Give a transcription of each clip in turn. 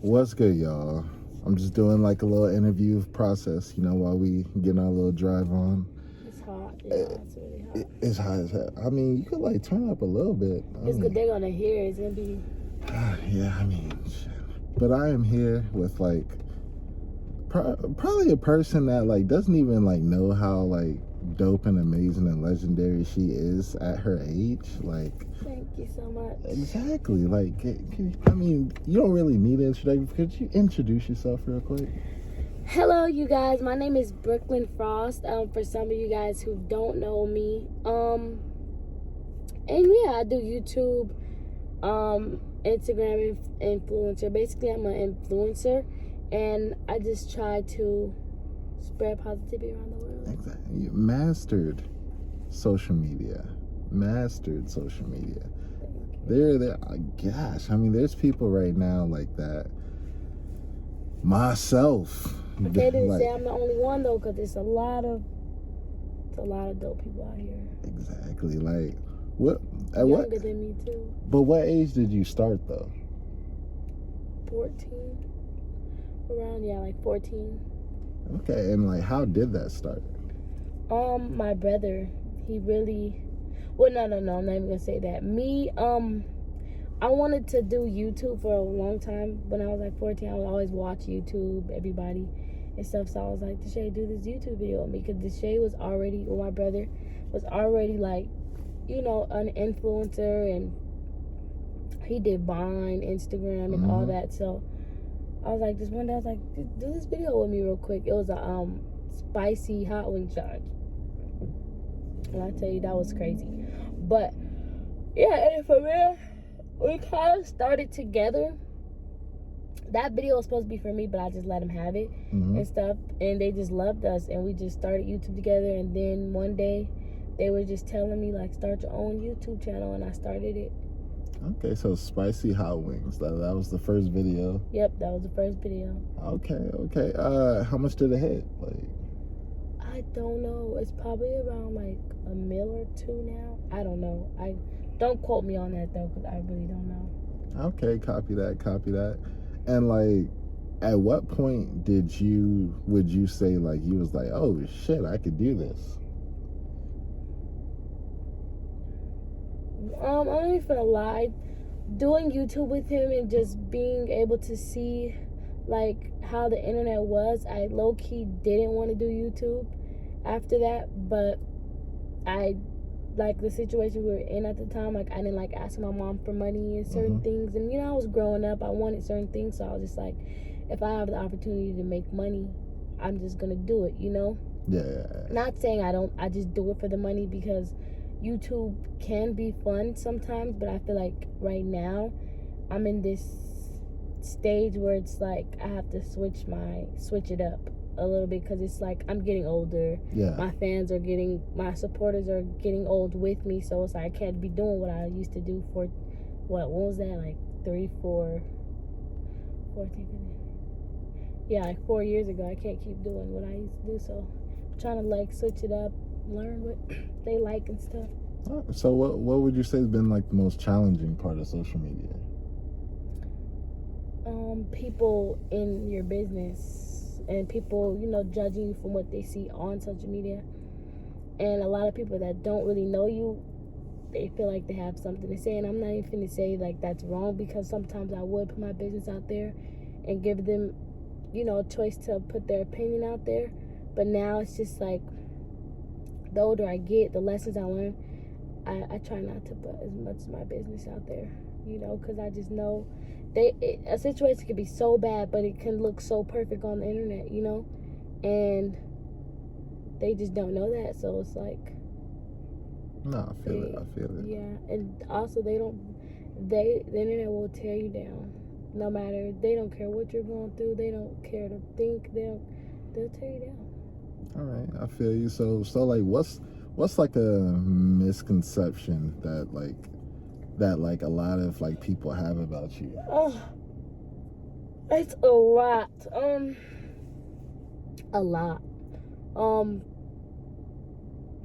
What's good, y'all? I'm just doing like a little interview process, while we getting our little drive on. It's hot. Yeah, it's really hot. It's hot as hell. I mean, you could like turn up a little bit. It's good they're gonna hear it. It's gonna be. Yeah, I mean, shit. But I am here with like probably a person that like doesn't even like know how like dope and amazing and legendary she is at her age. Like, Thank you so much. exactly. Like, I mean, you don't really need an introduction. Could you introduce yourself real quick? Hello, you guys. My name is Brooklyn Frost. For some of you guys who don't know me, and yeah, I do YouTube, Instagram influencer. Basically, I'm an influencer, and I just try to spread positivity around the world. Exactly. You mastered social media. There. Gosh, I mean, there's people right now like that. Myself. I can't even say I'm the only one though, because it's a lot of dope people out here. Exactly. Like, what? Younger than me too. But what age did you start though? 14. Around, yeah, like 14. Okay, and like, how did that start? My brother, he really. Well, no, I'm not even gonna say that. Me, I wanted to do YouTube for a long time. When I was like 14, I would always watch YouTube, everybody and stuff. So I was like, Deshae, do this YouTube video with me, because Deshae was already, or my brother was already like, an influencer, and he did Vine, Instagram, and all that. So I was like, this one day I was like, do this video with me real quick. It was a spicy hot wing challenge, and I tell you, that was crazy. But yeah, and from there we kind of started together. That video was supposed to be for me, but I just let him have it and stuff, and they just loved us, and we just started YouTube together. And then one day they were just telling me, like, start your own YouTube channel, and I started it. Okay, so spicy hot wings. That was the first video. Yep, that was the first video. Okay. How much did it hit? Like, I don't know. It's probably around like $1 million or $2 million now. I don't know. I don't quote me on that though, because I really don't know. Okay, copy that. And like, at what point would you say like you was like, oh shit, I could do this? I'm not even gonna lie. Doing YouTube with him and just being able to see like how the internet was, I low-key didn't want to do YouTube after that, but I like the situation we were in at the time. Like, I didn't like asking my mom for money and certain things, and I was growing up, I wanted certain things, so I was just like, if I have the opportunity to make money, I'm just gonna do it. Yeah. Not saying I just do it for the money, because YouTube can be fun sometimes, but I feel like right now I'm in this stage where it's like I have to switch it up a little bit, because it's like I'm getting older. Yeah. My supporters are getting old with me, so it's like I can't be doing what I used to do for what was that, like 4 years ago. I can't keep doing what I used to do, so I'm trying to like switch it up, learn what they like and stuff. So what would you say has been like the most challenging part of social media? People in your business, and people, judging you from what they see on social media. And a lot of people that don't really know you, they feel like they have something to say. And I'm not even going to say like that's wrong, because sometimes I would put my business out there and give them, a choice to put their opinion out there. But now it's just like, the older I get, the lessons I learn, I try not to put as much of my business out there, because I just know a situation can be so bad, but it can look so perfect on the internet, and they just don't know that. So it's like, no, I feel it. Yeah, and also the internet will tear you down. No matter, they don't care what you're going through. They don't care to think. They'll tear you down. All right, I feel you. So like, what's like a misconception that like a lot of like people have about you? Oh, it's a lot.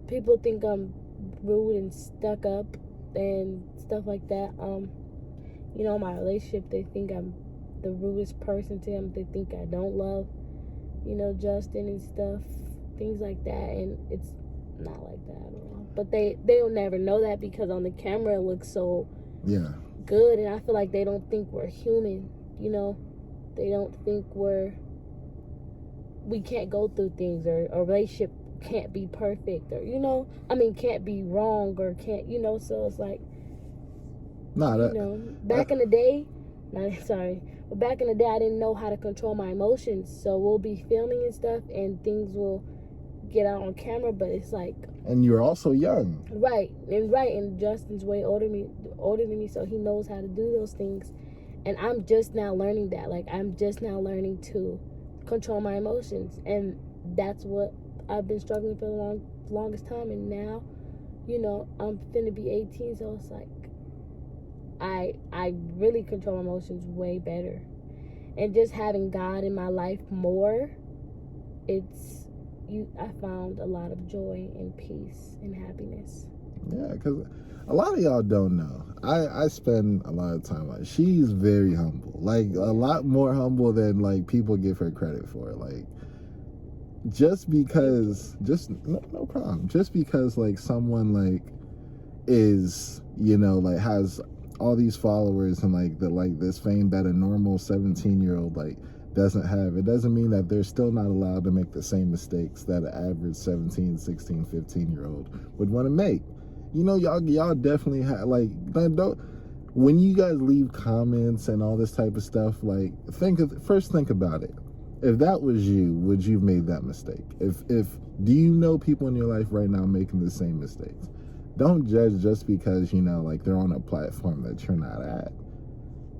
People think I'm rude and stuck up and stuff like that. My relationship, they think I'm the rudest person to him. They think I don't love, Justin and stuff, things like that, and it's not like that at all. But they'll never know that because on the camera it looks so good, and I feel like they don't think we're human. They don't think we can't go through things, or a relationship can't be perfect, or can't be wrong, or can't so it's like back in the day, but back in the day I didn't know how to control my emotions, so we'll be filming and stuff and things will get out on camera, but it's like, and you're also young, and Justin's way older than me, so he knows how to do those things, and I'm just now learning that. Like, I'm just now learning to control my emotions, and that's what I've been struggling for the longest time. And now, I'm finna be 18, so it's like I really control my emotions way better, and just having God in my life more, I found a lot of joy and peace and happiness. Yeah, because a lot of y'all don't know. I spend a lot of time with her. She's very humble, like a lot more humble than like people give her credit for. Like, just because, no problem. Just because like someone like is, like has all these followers and like this fame that a normal 17-year-old like doesn't have, it doesn't mean that they're still not allowed to make the same mistakes that an average 17, 16, 15-year-old would want to make. Y'all definitely have, like, don't, when you guys leave comments and all this type of stuff, like, think about it. If that was you, would you have made that mistake? Do you know people in your life right now making the same mistakes? Don't judge just because, like they're on a platform that you're not at.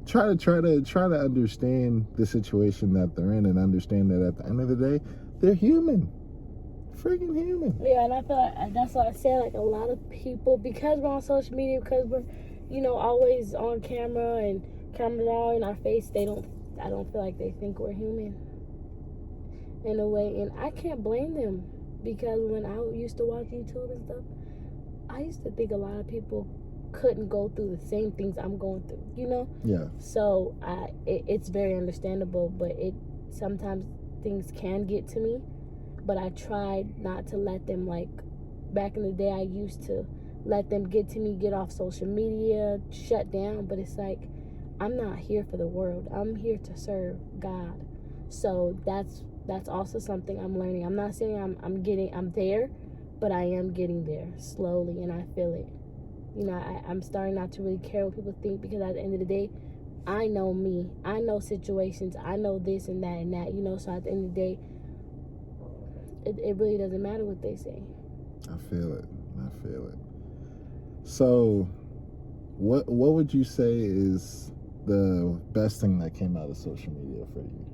Try to understand the situation that they're in, and understand that at the end of the day, they're human. Freaking human. Yeah, and I feel like that's what I said. Like, a lot of people, because we're on social media, because we're, always on camera and cameras all in our face, I don't feel like they think we're human in a way, and I can't blame them, because when I used to watch YouTube and stuff, I used to think a lot of people couldn't go through the same things I'm going through, Yeah. So it's very understandable, but sometimes things can get to me, but I tried not to let them, like, back in the day I used to let them get to me, get off social media, shut down, but it's like, I'm not here for the world. I'm here to serve God. So that's also something I'm learning. I'm not saying I'm there, but I am getting there slowly, and I feel it. I'm starting not to really care what people think, because at the end of the day, I know me. I know situations. I know this and that and that, so at the end of the day, it really doesn't matter what they say. I feel it. So, what would you say is the best thing that came out of social media for you?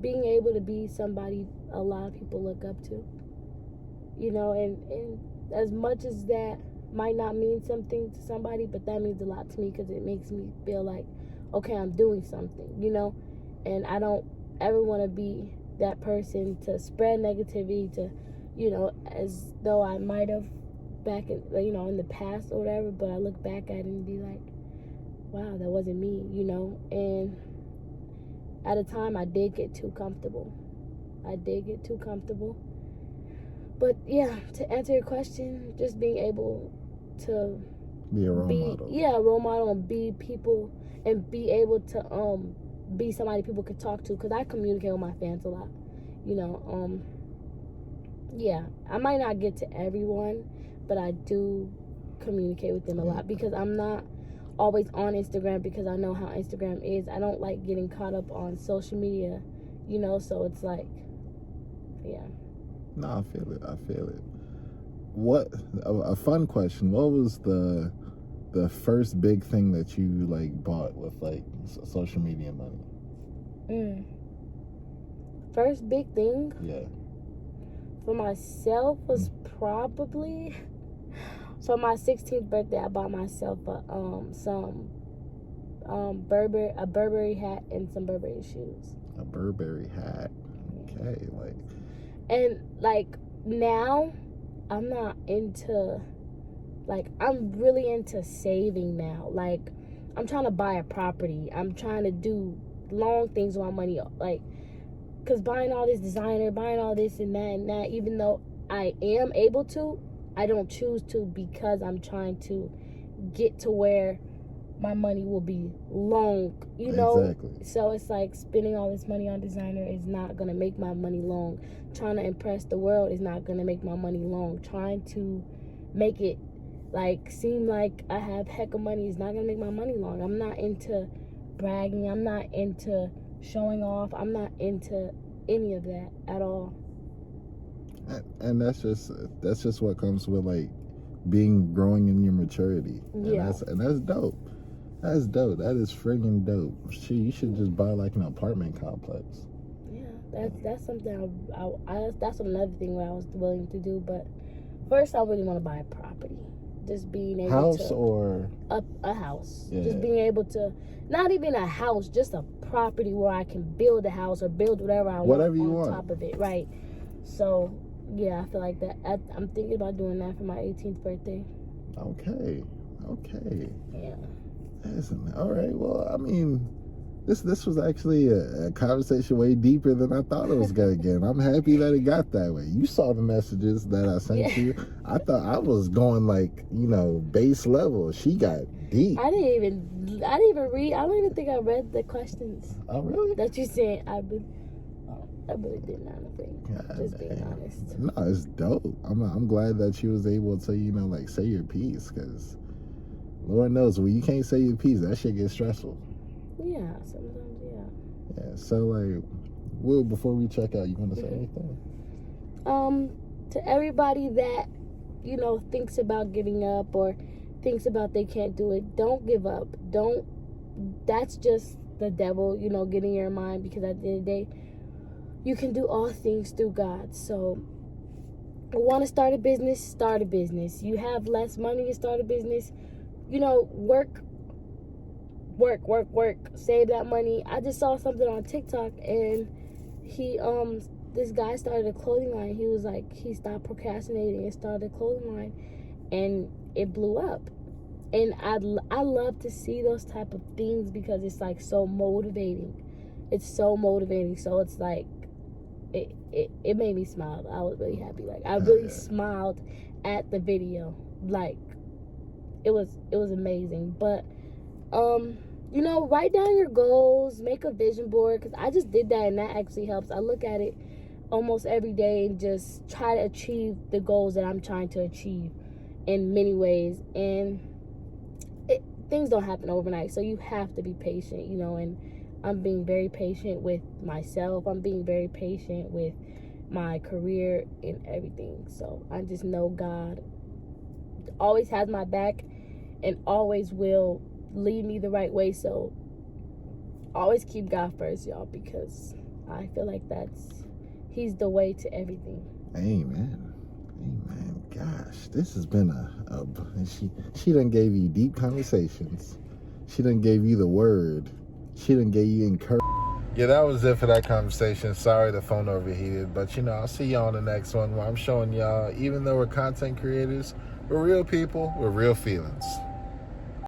Being able to be somebody a lot of people look up to, and as much as that might not mean something to somebody, but that means a lot to me, because it makes me feel like, okay, I'm doing something, and I don't ever want to be that person to spread negativity, to, as though I might have back in the past or whatever, but I look back at it and be like, wow, that wasn't me, and at a time I did get too comfortable. But yeah, to answer your question, just being able to be a role model. Yeah, a role model, and be people, and be able to be somebody people could talk to, because I communicate with my fans a lot. Yeah, I might not get to everyone, but I do communicate with them a lot, because I'm not always on Instagram, because I know how Instagram is. I don't like getting caught up on social media, so it's like, yeah. No, I feel it. What, a fun question, what was the first big thing that you like bought with like social media money? First big thing? Yeah. For myself was probably, for my 16th birthday, I bought myself a Burberry hat and some Burberry shoes. A Burberry hat. Okay, and like now, I'm not into Like, I'm really into saving now. Like, I'm trying to buy a property. I'm trying to do long things with my money. Like, because buying all this designer, buying all this and that, even though I am able to, I don't choose to because I'm trying to get to where my money will be long, you know? Exactly. So it's like spending all this money on designer is not going to make my money long. Trying to impress the world is not going to make my money long. Trying to make it like seem like I have heck of money is not going to make my money long. I'm not into bragging. I'm not into showing off. I'm not into any of that at all. And that's just what comes with like growing in your maturity. Yeah. And that's dope. That's dope. That is friggin' dope. You should just buy like an apartment complex. Yeah, that's something that's another thing that I was willing to do. But first, I really want to buy a property. Just being able house to or a house. Yeah. Just being able to, not even a house, just a property where I can build a house or build whatever I want on top of it. Right. So yeah, I feel like that. I'm thinking about doing that for my 18th birthday. Okay. Yeah. All right. Well, I mean, this was actually a conversation way deeper than I thought it was gonna get. I'm happy that it got that way. You saw the messages that I sent you. I thought I was going like, base level. She got deep. I didn't even read. I don't even think I read the questions. Oh, really? That you sent. I really didn't. I don't think. Just being honest. No, it's dope. I'm glad that she was able to, like say your piece, because Lord knows when you can't say your piece, that shit gets stressful. Yeah, sometimes, yeah. Yeah, so like, Will, before we check out, you want to say anything? To everybody that, thinks about giving up or thinks about they can't do it, don't give up. That's just the devil, getting in your mind, because at the end of the day, you can do all things through God. So, want to start a business? Start a business. You have less money to start a business? Work. Save that money. I just saw something on TikTok, and this guy started a clothing line. He was like, he stopped procrastinating and started a clothing line, and it blew up. And I love to see those type of things because it's like so motivating. It's so motivating. So it's like, it made me smile. I was really happy. Like, I really smiled at the video. Like, it was amazing. But write down your goals, make a vision board, because I just did that and that actually helps. I look at it almost every day and just try to achieve the goals that I'm trying to achieve in many ways. And things don't happen overnight, so you have to be patient, and I'm being very patient with myself. I'm being very patient with my career and everything. So I just know God always has my back and always will lead me the right way. So always keep God first, y'all, because I feel like he's the way to everything. Amen. Gosh, this has been she done gave you deep conversations. She done gave you the word. She done gave you encouragement. Yeah, that was it for that conversation. Sorry the phone overheated, but I'll see y'all on the next one where I'm showing y'all, even though we're content creators, we're real people with real feelings.